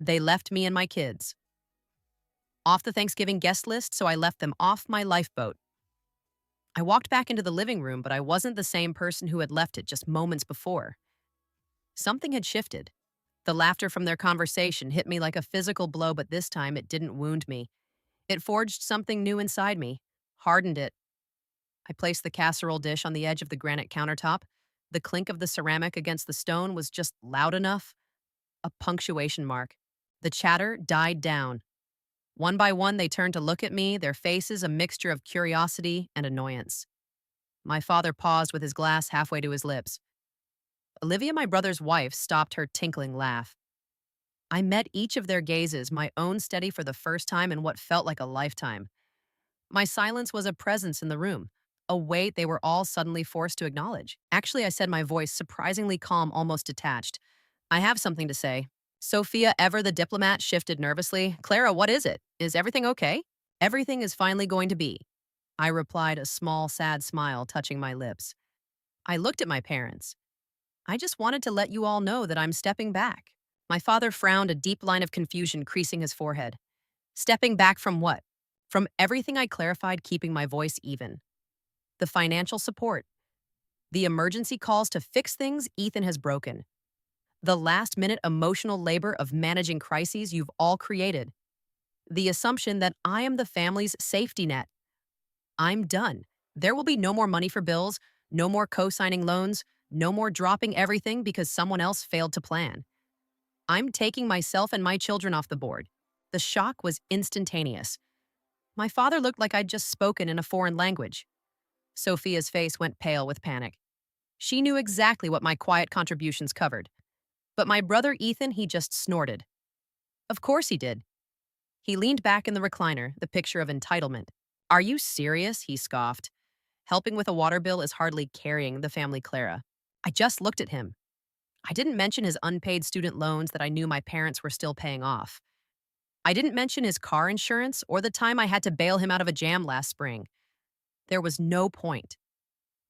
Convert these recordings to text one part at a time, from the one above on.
They left me and my kids off the Thanksgiving guest list, so I left them off my lifeboat. I walked back into the living room, but I wasn't the same person who had left it just moments before. Something had shifted. The laughter from their conversation hit me like a physical blow, but this time it didn't wound me. It forged something new inside me, hardened it. I placed the casserole dish on the edge of the granite countertop. The clink of the ceramic against the stone was just loud enough. A punctuation mark. The chatter died down. One by one, they turned to look at me, their faces a mixture of curiosity and annoyance. My father paused with his glass halfway to his lips. Olivia, my brother's wife, stopped her tinkling laugh. I met each of their gazes, my own steady for the first time in what felt like a lifetime. My silence was a presence in the room, a weight they were all suddenly forced to acknowledge. Actually, I said, my voice surprisingly calm, almost detached. I have something to say. Sophia, ever the diplomat, shifted nervously. Clara, what is it? Is everything okay? Everything is finally going to be. I replied, a small, sad smile touching my lips. I looked at my parents. I just wanted to let you all know that I'm stepping back. My father frowned, a deep line of confusion creasing his forehead. Stepping back from what? From everything, I clarified, keeping my voice even. The financial support. The emergency calls to fix things Ethan has broken. The last-minute emotional labor of managing crises you've all created. The assumption that I am the family's safety net. I'm done. There will be no more money for bills, no more co-signing loans, no more dropping everything because someone else failed to plan. I'm taking myself and my children off the board. The shock was instantaneous. My father looked like I'd just spoken in a foreign language. Sophia's face went pale with panic. She knew exactly what my quiet contributions covered. But my brother Ethan, he just snorted. Of course he did. He leaned back in the recliner, the picture of entitlement. Are you serious? He scoffed. Helping with a water bill is hardly carrying the family, Clara. I just looked at him. I didn't mention his unpaid student loans that I knew my parents were still paying off. I didn't mention his car insurance or the time I had to bail him out of a jam last spring. There was no point.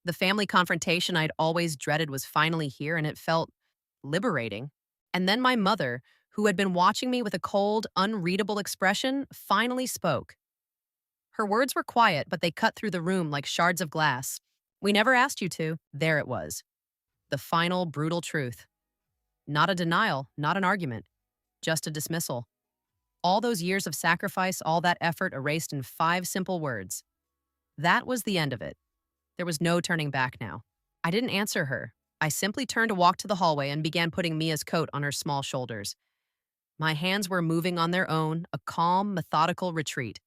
The family confrontation I'd always dreaded was finally here, and it felt liberating. And then my mother, who had been watching me with a cold, unreadable expression, finally spoke. Her words were quiet, but they cut through the room like shards of glass. We never asked you to. There it was. The final, brutal truth. Not a denial, not an argument, just a dismissal. All those years of sacrifice, all that effort erased in 5 simple words. That was the end of it. There was no turning back now. I didn't answer her. I simply turned to walk to the hallway and began putting Mia's coat on her small shoulders. My hands were moving on their own, a calm, methodical retreat.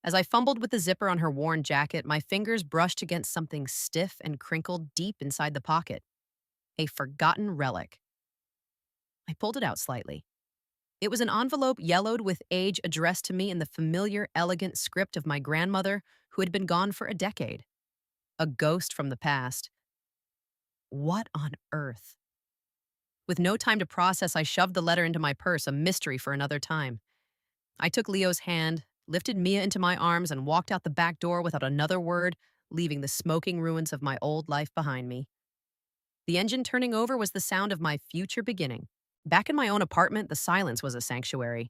As I fumbled with the zipper on her worn jacket, my fingers brushed against something stiff and crinkled deep inside the pocket. A forgotten relic. I pulled it out slightly. It was an envelope yellowed with age addressed to me in the familiar, elegant script of my grandmother who had been gone for a decade. A ghost from the past. What on earth? With no time to process, I shoved the letter into my purse, a mystery for another time. I took Leo's hand, lifted Mia into my arms, and walked out the back door without another word, leaving the smoking ruins of my old life behind me. The engine turning over was the sound of my future beginning. Back in my own apartment, the silence was a sanctuary.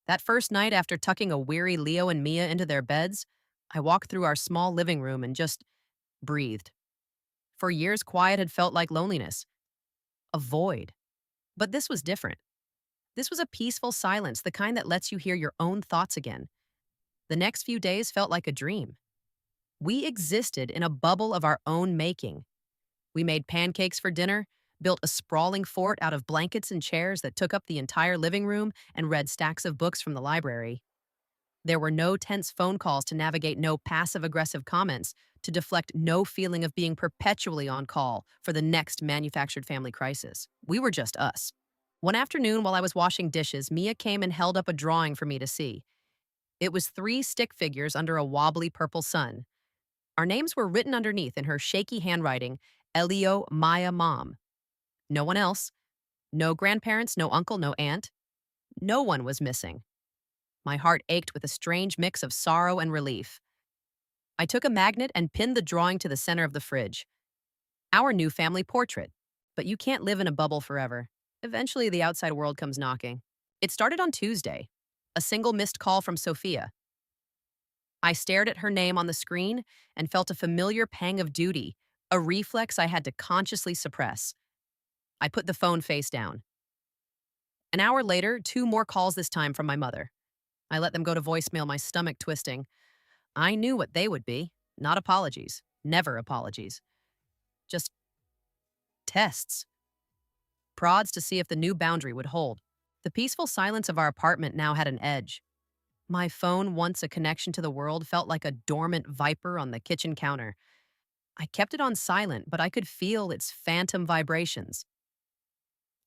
That first night, after tucking a weary Leo and Mia into their beds, I walked through our small living room and just breathed. For years, quiet had felt like loneliness, a void. But this was different. This was a peaceful silence, the kind that lets you hear your own thoughts again. The next few days felt like a dream. We existed in a bubble of our own making. We made pancakes for dinner, built a sprawling fort out of blankets and chairs that took up the entire living room, and read stacks of books from the library. There were no tense phone calls to navigate, no passive-aggressive comments to deflect, no feeling of being perpetually on call for the next manufactured family crisis. We were just us. One afternoon, while I was washing dishes, Mia came and held up a drawing for me to see. It was 3 stick figures under a wobbly purple sun. Our names were written underneath in her shaky handwriting, Elio, Maya, Mom. No one else. No grandparents, no uncle, no aunt. No one was missing. My heart ached with a strange mix of sorrow and relief. I took a magnet and pinned the drawing to the center of the fridge. Our new family portrait. But you can't live in a bubble forever. Eventually, the outside world comes knocking. It started on Tuesday. A single missed call from Sophia. I stared at her name on the screen and felt a familiar pang of duty, a reflex I had to consciously suppress. I put the phone face down. An hour later, two more calls this time from my mother. I let them go to voicemail, my stomach twisting. I knew what they would be. Not apologies. Never apologies. Just tests. Prods to see if the new boundary would hold. The peaceful silence of our apartment now had an edge. My phone, once a connection to the world, felt like a dormant viper on the kitchen counter. I kept it on silent, but I could feel its phantom vibrations.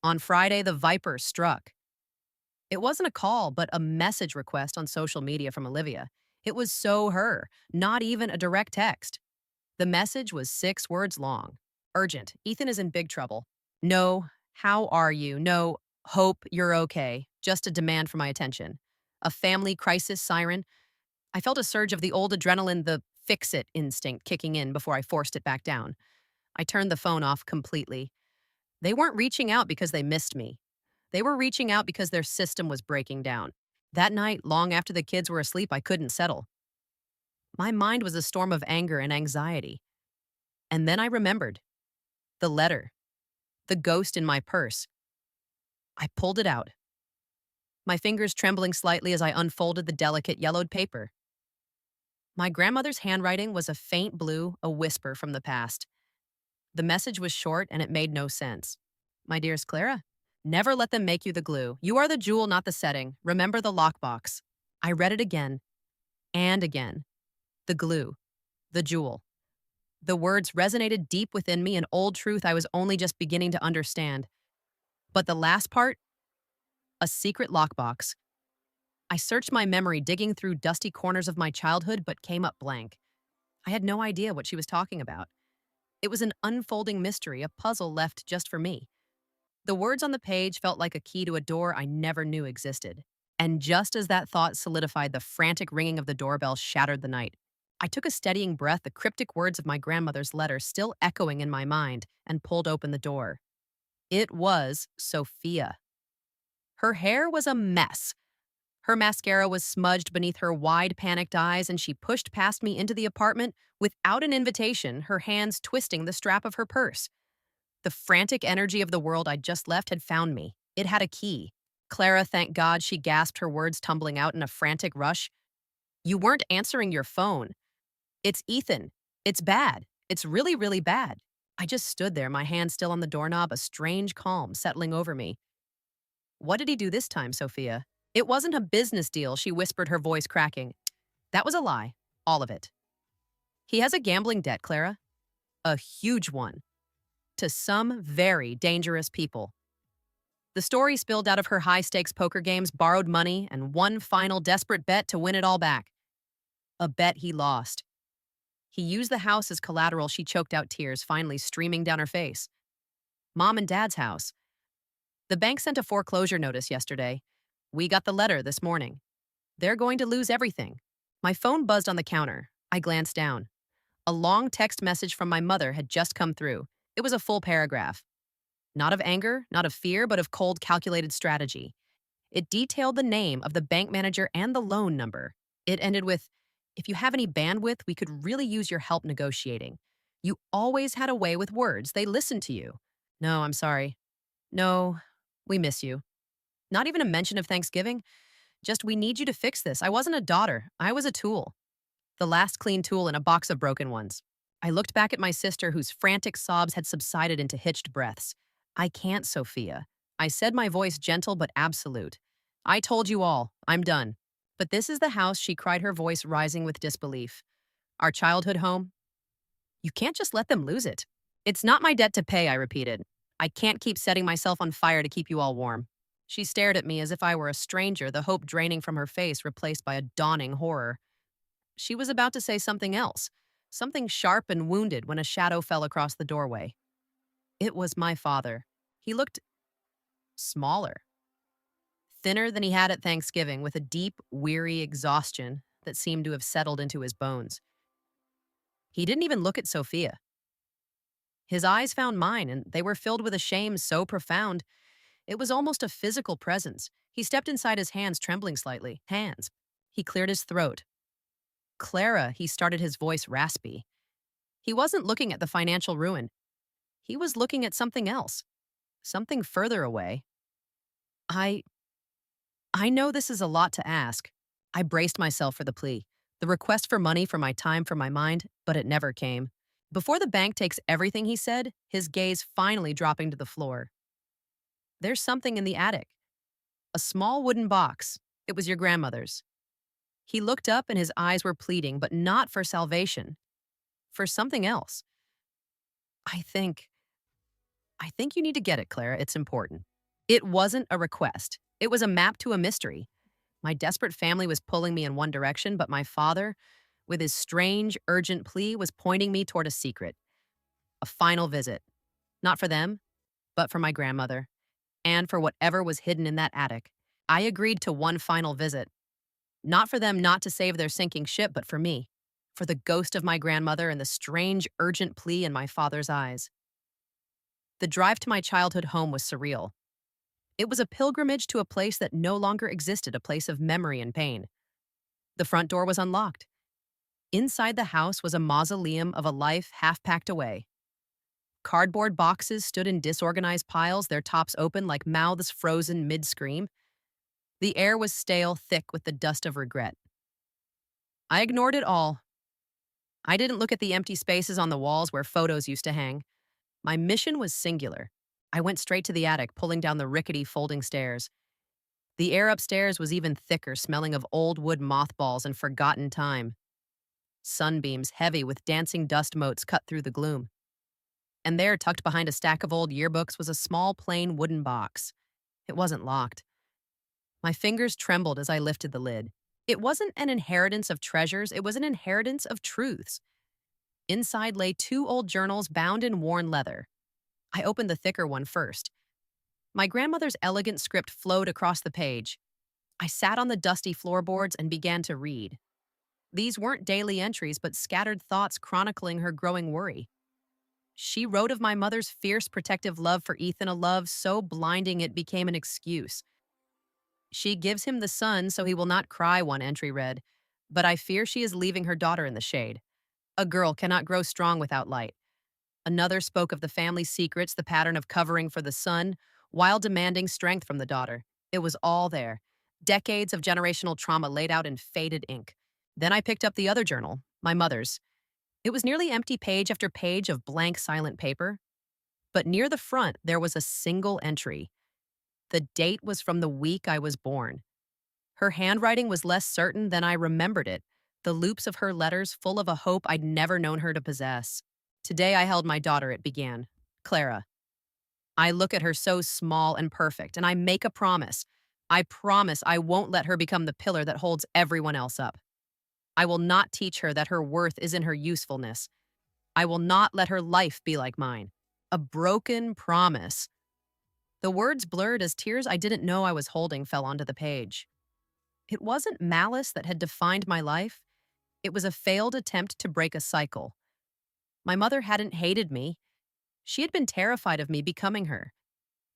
On Friday, the viper struck. It wasn't a call, but a message request on social media from Olivia. It was so her, not even a direct text. The message was 6 words long. Urgent. Ethan is in big trouble. No, how are you? No, hope you're okay. Just a demand for my attention. A family crisis siren. I felt a surge of the old adrenaline, the fix-it instinct kicking in before I forced it back down. I turned the phone off completely. They weren't reaching out because they missed me. They were reaching out because their system was breaking down. That night, long after the kids were asleep, I couldn't settle. My mind was a storm of anger and anxiety. And then I remembered. The letter. The ghost in my purse. I pulled it out. My fingers trembling slightly as I unfolded the delicate yellowed paper. My grandmother's handwriting was a faint blue, a whisper from the past. The message was short and it made no sense. My dearest Clara, never let them make you the glue. You are the jewel, not the setting. Remember the lockbox. I read it again and again. The glue. The jewel. The words resonated deep within me, an old truth I was only just beginning to understand. But the last part, a secret lockbox. I searched my memory, digging through dusty corners of my childhood, but came up blank. I had no idea what she was talking about. It was an unfolding mystery, a puzzle left just for me. The words on the page felt like a key to a door I never knew existed. And just as that thought solidified, the frantic ringing of the doorbell shattered the night. I took a steadying breath, the cryptic words of my grandmother's letter still echoing in my mind, and pulled open the door. It was Sophia. Her hair was a mess. Her mascara was smudged beneath her wide, panicked eyes, and she pushed past me into the apartment without an invitation, her hands twisting the strap of her purse. The frantic energy of the world I'd just left had found me. It had a key. Clara, thank God, she gasped, her words tumbling out in a frantic rush. You weren't answering your phone. It's Ethan. It's bad. It's really, really bad. I just stood there, my hand still on the doorknob, a strange calm settling over me. What did he do this time, Sophia? It wasn't a business deal, she whispered, her voice cracking. That was a lie. All of it. He has a gambling debt, Clara. A huge one. To some very dangerous people. The story spilled out of her high-stakes poker games, borrowed money, and one final desperate bet to win it all back. A bet he lost. He used the house as collateral, she choked out, tears finally streaming down her face. Mom and Dad's house. The bank sent a foreclosure notice yesterday. We got the letter this morning. They're going to lose everything. My phone buzzed on the counter. I glanced down. A long text message from my mother had just come through. It was a full paragraph. Not of anger, not of fear, but of cold, calculated strategy. It detailed the name of the bank manager and the loan number. It ended with, if you have any bandwidth, we could really use your help negotiating. You always had a way with words. They listened to you. No, I'm sorry. No, we miss you. Not even a mention of Thanksgiving. Just, we need you to fix this. I wasn't a daughter. I was a tool. The last clean tool in a box of broken ones. I looked back at my sister, whose frantic sobs had subsided into hitched breaths. I can't, Sophia. I said, my voice gentle but absolute. I told you all. I'm done. But this is the house, she cried, her voice rising with disbelief. Our childhood home? You can't just let them lose it. It's not my debt to pay, I repeated. I can't keep setting myself on fire to keep you all warm. She stared at me as if I were a stranger, the hope draining from her face replaced by a dawning horror. She was about to say something else, something sharp and wounded, when a shadow fell across the doorway. It was my father. He looked smaller, thinner than he had at Thanksgiving, with a deep, weary exhaustion that seemed to have settled into his bones. He didn't even look at Sophia. His eyes found mine, and they were filled with a shame so profound It was almost a physical presence. He stepped inside, his hands trembling slightly. Hands. He cleared his throat. Clara, he started, his voice raspy. He wasn't looking at the financial ruin. He was looking at something else, something further away. I I know this is a lot to ask. I braced myself for the plea, the request for money, for my time, for my mind, but it never came. Before the bank takes everything, he said, his gaze finally dropping to the floor. There's something in the attic. A small wooden box. It was your grandmother's. He looked up and his eyes were pleading, but not for salvation, for something else. I think, I think you need to get it, Clara. It's important. It wasn't a request. It was a map to a mystery. My desperate family was pulling me in one direction, but my father, with his strange, urgent plea, was pointing me toward a secret. A final visit. Not for them, but for my grandmother, and for whatever was hidden in that attic. I agreed to one final visit. Not for them, not to save their sinking ship, but for me. For the ghost of my grandmother and the strange, urgent plea in my father's eyes. The drive to my childhood home was surreal. It was a pilgrimage to a place that no longer existed, a place of memory and pain. The front door was unlocked. Inside the house was a mausoleum of a life half packed away. Cardboard boxes stood in disorganized piles, their tops open like mouths frozen mid-scream. The air was stale, thick with the dust of regret. I ignored it all. I didn't look at the empty spaces on the walls where photos used to hang. My mission was singular. I went straight to the attic, pulling down the rickety folding stairs. The air upstairs was even thicker, smelling of old wood mothballs and forgotten time. Sunbeams, heavy with dancing dust motes, cut through the gloom. And there, tucked behind a stack of old yearbooks, was a small, plain wooden box. It wasn't locked. My fingers trembled as I lifted the lid. It wasn't an inheritance of treasures, it was an inheritance of truths. Inside lay two old journals bound in worn leather. I opened the thicker one first. My grandmother's elegant script flowed across the page. I sat on the dusty floorboards and began to read. These weren't daily entries, but scattered thoughts chronicling her growing worry. She wrote of my mother's fierce protective love for Ethan, a love so blinding it became an excuse. She gives him the sun so he will not cry, one entry read, but I fear she is leaving her daughter in the shade. A girl cannot grow strong without light. Another spoke of the family's secrets, the pattern of covering for the son, while demanding strength from the daughter. It was all there. Decades of generational trauma laid out in faded ink. Then I picked up the other journal, my mother's. It was nearly empty, page after page of blank, silent paper. But near the front, there was a single entry. The date was from the week I was born. Her handwriting was less certain than I remembered it, the loops of her letters full of a hope I'd never known her to possess. Today I held my daughter, it began. Clara. I look at her so small and perfect, and I make a promise. I promise I won't let her become the pillar that holds everyone else up. I will not teach her that her worth is in her usefulness. I will not let her life be like mine. A broken promise. The words blurred as tears I didn't know I was holding fell onto the page. It wasn't malice that had defined my life. It was a failed attempt to break a cycle. My mother hadn't hated me. She had been terrified of me becoming her.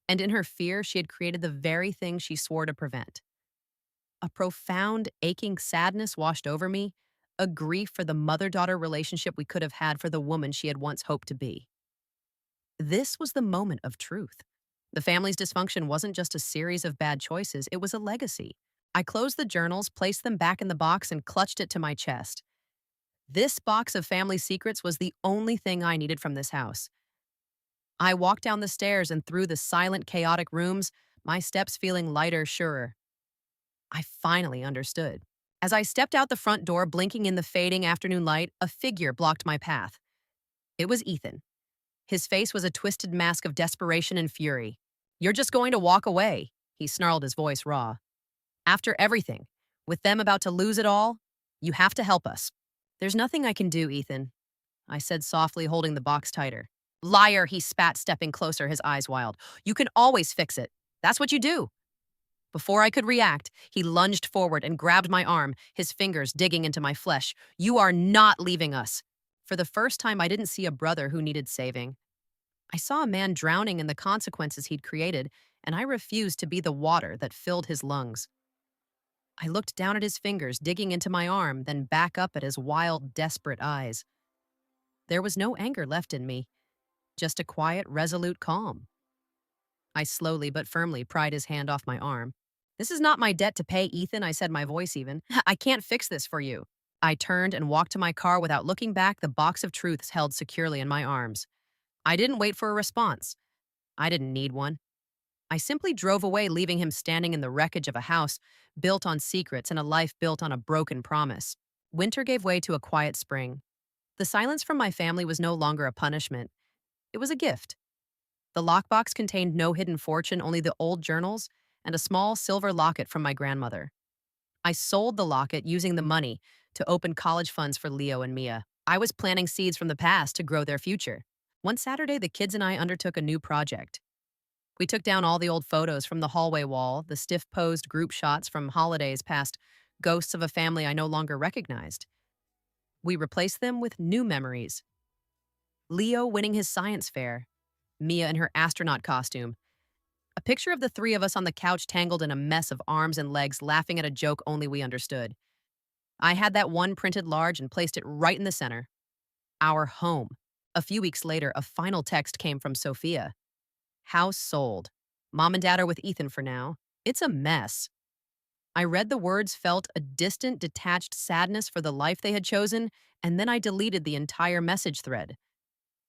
And in her fear, she had created the very thing she swore to prevent. A profound, aching sadness washed over me, a grief for the mother-daughter relationship we could have had, for the woman she had once hoped to be. This was the moment of truth. The family's dysfunction wasn't just a series of bad choices, it was a legacy. I closed the journals, placed them back in the box, and clutched it to my chest. This box of family secrets was the only thing I needed from this house. I walked down the stairs and through the silent, chaotic rooms, my steps feeling lighter, surer. I finally understood. As I stepped out the front door, blinking in the fading afternoon light, a figure blocked my path. It was Ethan. His face was a twisted mask of desperation and fury. "You're just going to walk away," he snarled, his voice raw. "After everything, with them about to lose it all, you have to help us." "There's nothing I can do, Ethan," I said softly, holding the box tighter. "Liar," he spat, stepping closer, his eyes wild. "You can always fix it. That's what you do." Before I could react, he lunged forward and grabbed my arm, his fingers digging into my flesh. "You are not leaving us." For the first time, I didn't see a brother who needed saving. I saw a man drowning in the consequences he'd created, and I refused to be the water that filled his lungs. I looked down at his fingers digging into my arm, then back up at his wild, desperate eyes. There was no anger left in me, just a quiet, resolute calm. I slowly but firmly pried his hand off my arm. This is not my debt to pay, Ethan, I said, my voice even. I can't fix this for you. I turned and walked to my car without looking back, the box of truths held securely in my arms. I didn't wait for a response. I didn't need one. I simply drove away, leaving him standing in the wreckage of a house built on secrets and a life built on a broken promise. Winter gave way to a quiet spring. The silence from my family was no longer a punishment. It was a gift. The lockbox contained no hidden fortune, only the old journals and a small silver locket from my grandmother. I sold the locket using the money to open college funds for Leo and Mia. I was planting seeds from the past to grow their future. One Saturday, the kids and I undertook a new project. We took down all the old photos from the hallway wall, the stiff-posed group shots from holidays past, ghosts of a family I no longer recognized. We replaced them with new memories. Leo winning his science fair, Mia in her astronaut costume, a picture of the three of us on the couch tangled in a mess of arms and legs laughing at a joke only we understood. I had that one printed large and placed it right in the center. Our home. A few weeks later, a final text came from Sophia. House sold. Mom and Dad are with Ethan for now. It's a mess. I read the words, felt a distant, detached sadness for the life they had chosen, and then I deleted the entire message thread.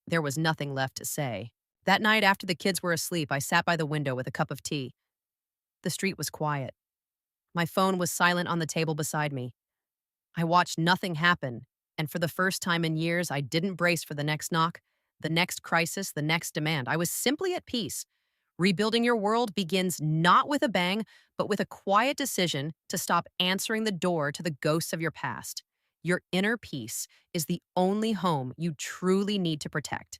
There was nothing left to say. That night, after the kids were asleep, I sat by the window with a cup of tea. The street was quiet. My phone was silent on the table beside me. I watched nothing happen, and for the first time in years, I didn't brace for the next knock, the next crisis, the next demand. I was simply at peace. Rebuilding your world begins not with a bang, but with a quiet decision to stop answering the door to the ghosts of your past. Your inner peace is the only home you truly need to protect.